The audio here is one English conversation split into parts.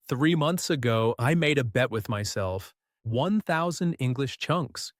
3 months ago, I made a bet with myself 1,000 English chunks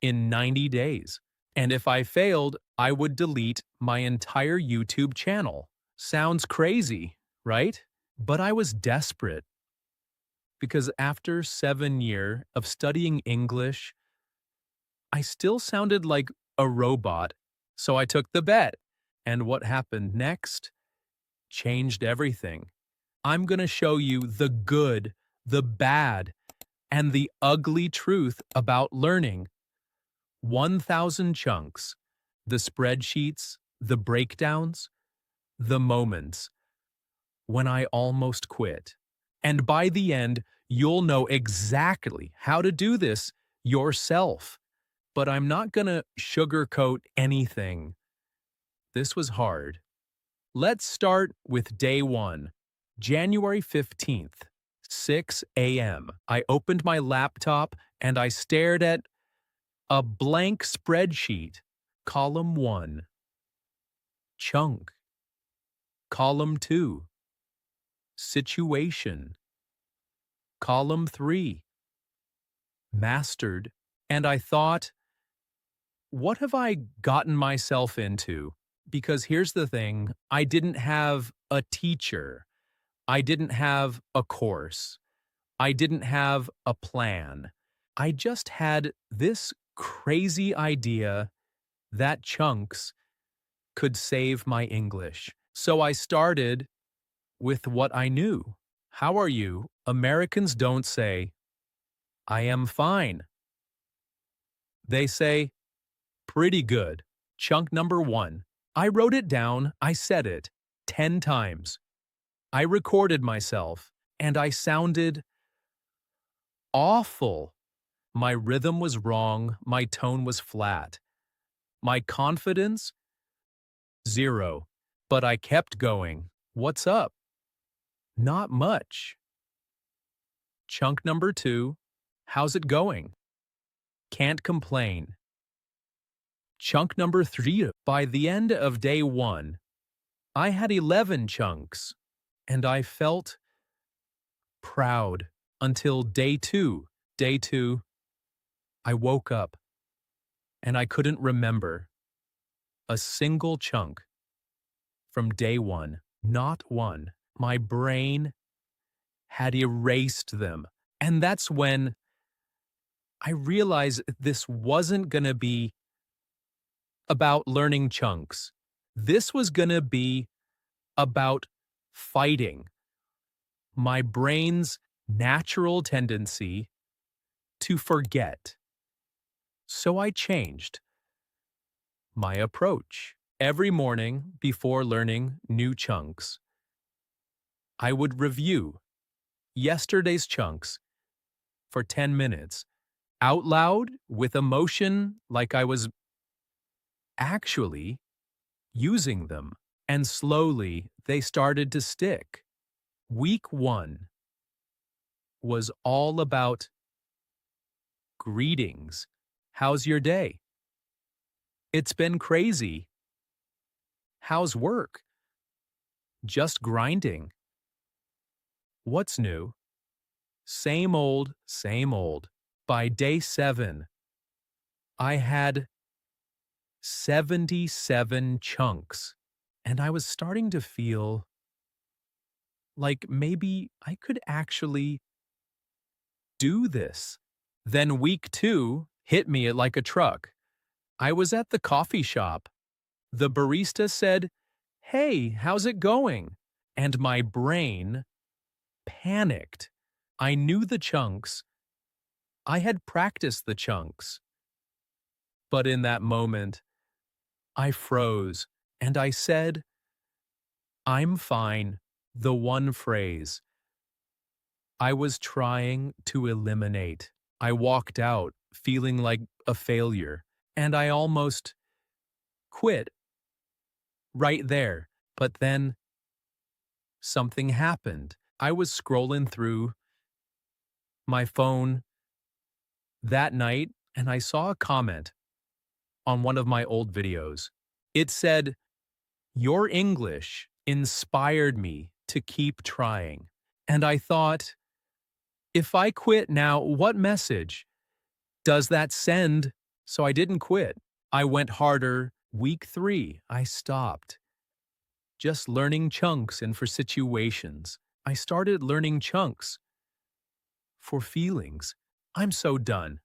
in 90 days. And if I failed, I would delete my entire YouTube channel. Sounds crazy, right? But I was desperate because after 7 years of studying English, I still sounded like a robot. So I took the bet. And what happened next changed everything. I'm going to show you the good, the bad, and the ugly truth about learning. 1,000 chunks, the spreadsheets, the breakdowns, the moments when I almost quit. And by the end, you'll know exactly how to do this yourself. But I'm not going to sugarcoat anything. This was hard. Let's start with day 1, January 15th, 6 a.m. I opened my laptop and I stared at a blank spreadsheet. Column 1, chunk. Column 2, situation. Column 3, mastered. And I thought, what have I gotten myself into? Because here's the thing, I didn't have a teacher. I didn't have a course. I didn't have a plan. I just had this crazy idea that chunks could save my English. So I started with what I knew. How are you? Americans don't say, I am fine. They say, pretty good. Chunk number 1. I wrote it down, I said it 10 times. I recorded myself, and I sounded awful. My rhythm was wrong, my tone was flat. My confidence? Zero. But I kept going. What's up? Not much. Chunk number 2. How's it going? Can't complain. Chunk number 3. By the end of day 1, I had 11 chunks, and I felt proud until day 2. Day 2, I woke up, and I couldn't remember a single chunk from day 1. Not one. My brain had erased them. And that's when I realized this wasn't going to be about learning chunks. This was going to be about fighting my brain's natural tendency to forget. So I changed my approach. Every morning before learning new chunks, I would review yesterday's chunks for 10 minutes, out loud with emotion like I was actually using them. And slowly they started to stick. Week 1 was all about greetings. How's your day? It's been crazy. How's work? Just grinding. What's new? Same old, same old. By day 7, I had 77 chunks, and I was starting to feel like maybe I could actually do this. Then week 2 hit me like a truck. I was at the coffee shop. The barista said, "Hey, how's it going?" And my brain panicked. I knew the chunks. I had practiced the chunks. But in that moment, I froze and I said, "I'm fine," the one phrase I was trying to eliminate. I walked out feeling like a failure, and I almost quit right there. But then something happened. I was scrolling through my phone that night, and I saw a comment on one of my old videos. It said, "Your English inspired me to keep trying." And I thought, if I quit now, what message does that send? So I didn't quit. I went harder. Week 3, I stopped. Just learning chunks and for situations. I started learning chunks for feelings. I'm so done.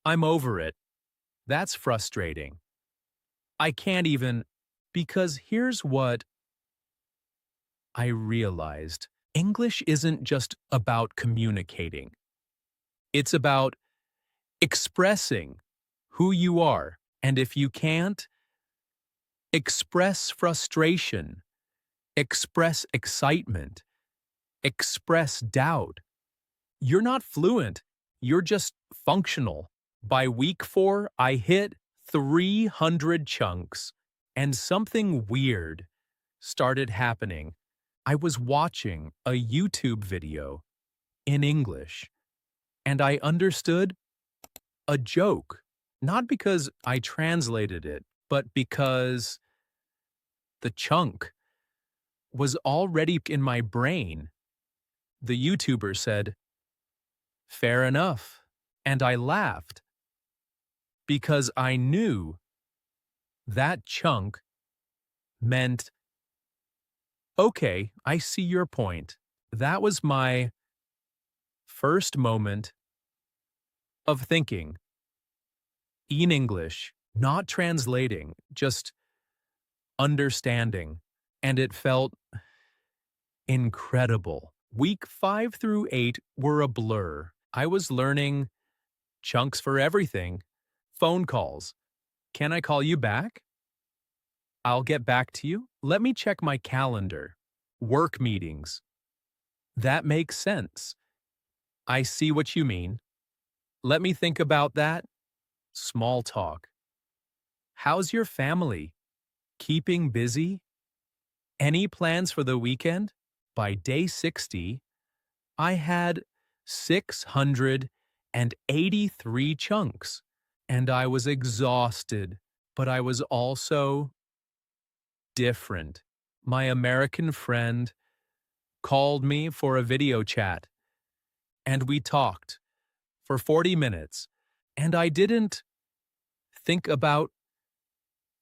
I'm over it. That's frustrating. I can't even, because here's what I realized. English isn't just about communicating. It's about expressing who you are. And if you can't, express frustration, express excitement, express doubt. You're not fluent. You're just functional. By week 4, I hit 300 chunks, and something weird started happening. I was watching a YouTube video in English, and I understood a joke, not because I translated it, but because the chunk was already in my brain. The YouTuber said, "Fair enough," and I laughed because I knew that chunk meant, okay, I see your point. That was my first moment of thinking in English, not translating, just understanding. And it felt incredible. Week 5 through 8 were a blur. I was learning chunks for everything. Phone calls. Can I call you back? I'll get back to you. Let me check my calendar. Work meetings. That makes sense. I see what you mean. Let me think about that. Small talk. How's your family? Keeping busy? Any plans for the weekend? By day 60, I had 683 chunks, and I was exhausted, but I was also different. My American friend called me for a video chat, and we talked for 40 minutes, and I didn't think about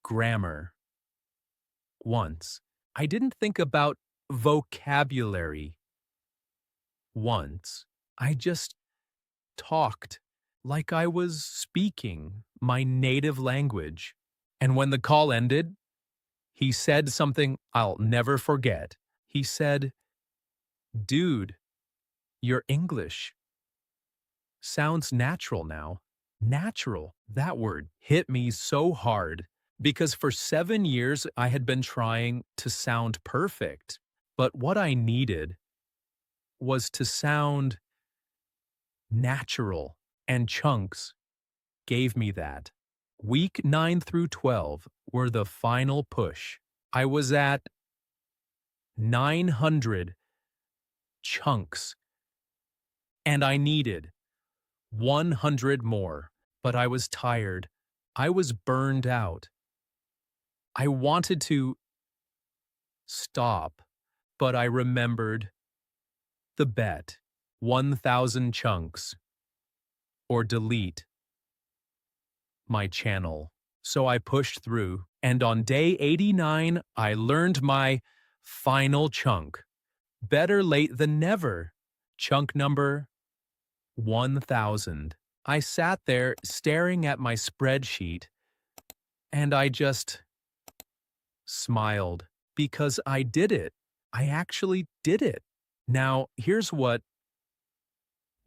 grammar once. I didn't think about vocabulary once. I just talked like I was speaking my native language. And when the call ended, he said something I'll never forget. He said, "Dude, your English sounds natural now." Natural, that word hit me so hard because for 7 years I had been trying to sound perfect. But what I needed was to sound natural, and chunks gave me that. Week 9 through 12 were the final push. I was at 900 chunks, and I needed 100 more, but I was tired. I was burned out. I wanted to stop, but I remembered the bet, 1,000 chunks, or delete my channel. So I pushed through, and on day 89, I learned my final chunk. Better late than never. Chunk number 1,000. I sat there staring at my spreadsheet, and I just smiled because I did it. I actually did it. Now, here's what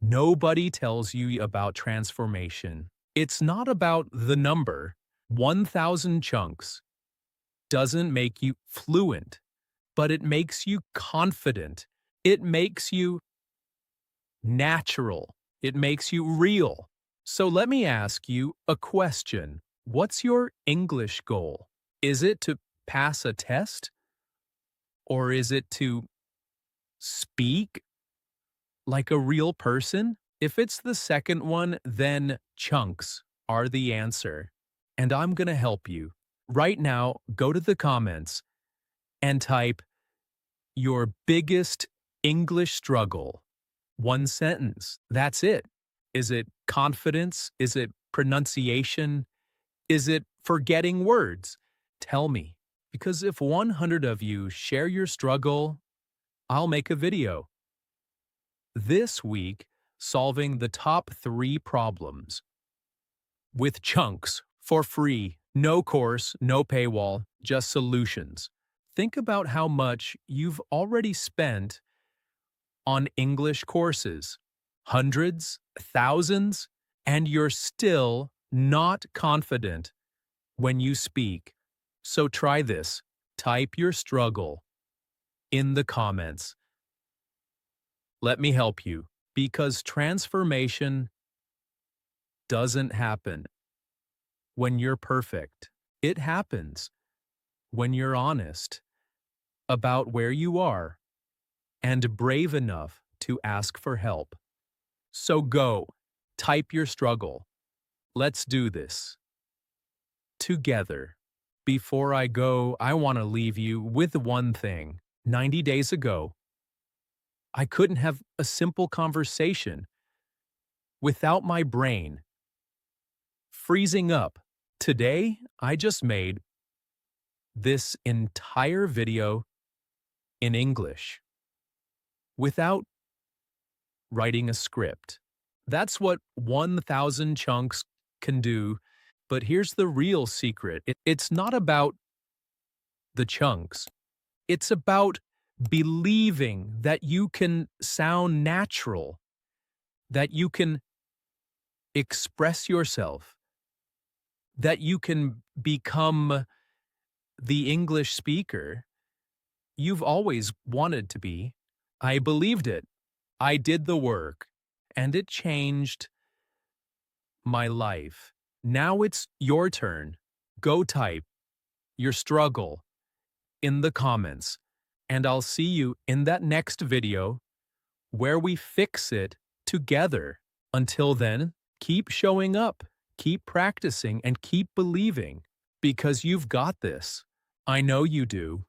nobody tells you about transformation. It's not about the number. 1,000 chunks doesn't make you fluent, but it makes you confident. It makes you natural. It makes you real. So let me ask you a question. What's your English goal? Is it to pass a test? Or is it to speak like a real person? If it's the second one, then chunks are the answer. And I'm going to help you. Right now, go to the comments and type your biggest English struggle. One sentence. That's it. Is it confidence? Is it pronunciation? Is it forgetting words? Tell me. Because if 100 of you share your struggle, I'll make a video. This week, solving the top 3 problems. With chunks, for free, no course, no paywall, just solutions. Think about how much you've already spent on English courses. Hundreds, thousands, and you're still not confident when you speak. So try this. Type your struggle in the comments. Let me help you, because transformation doesn't happen when you're perfect. It happens when you're honest about where you are and brave enough to ask for help. So go, type your struggle. Let's do this together. Before I go, I want to leave you with one thing. 90 days ago, I couldn't have a simple conversation without my brain freezing up. Today, I just made this entire video in English without writing a script. That's what 1,000 chunks can do, but here's the real secret. It's not about the chunks. It's about believing that you can sound natural, that you can express yourself, that you can become the English speaker you've always wanted to be. I believed it. I did the work, and it changed my life. Now it's your turn. Go type your struggle in the comments, and I'll see you in that next video where we fix it together. Until then, keep showing up, keep practicing, and keep believing, because you've got this. I know you do.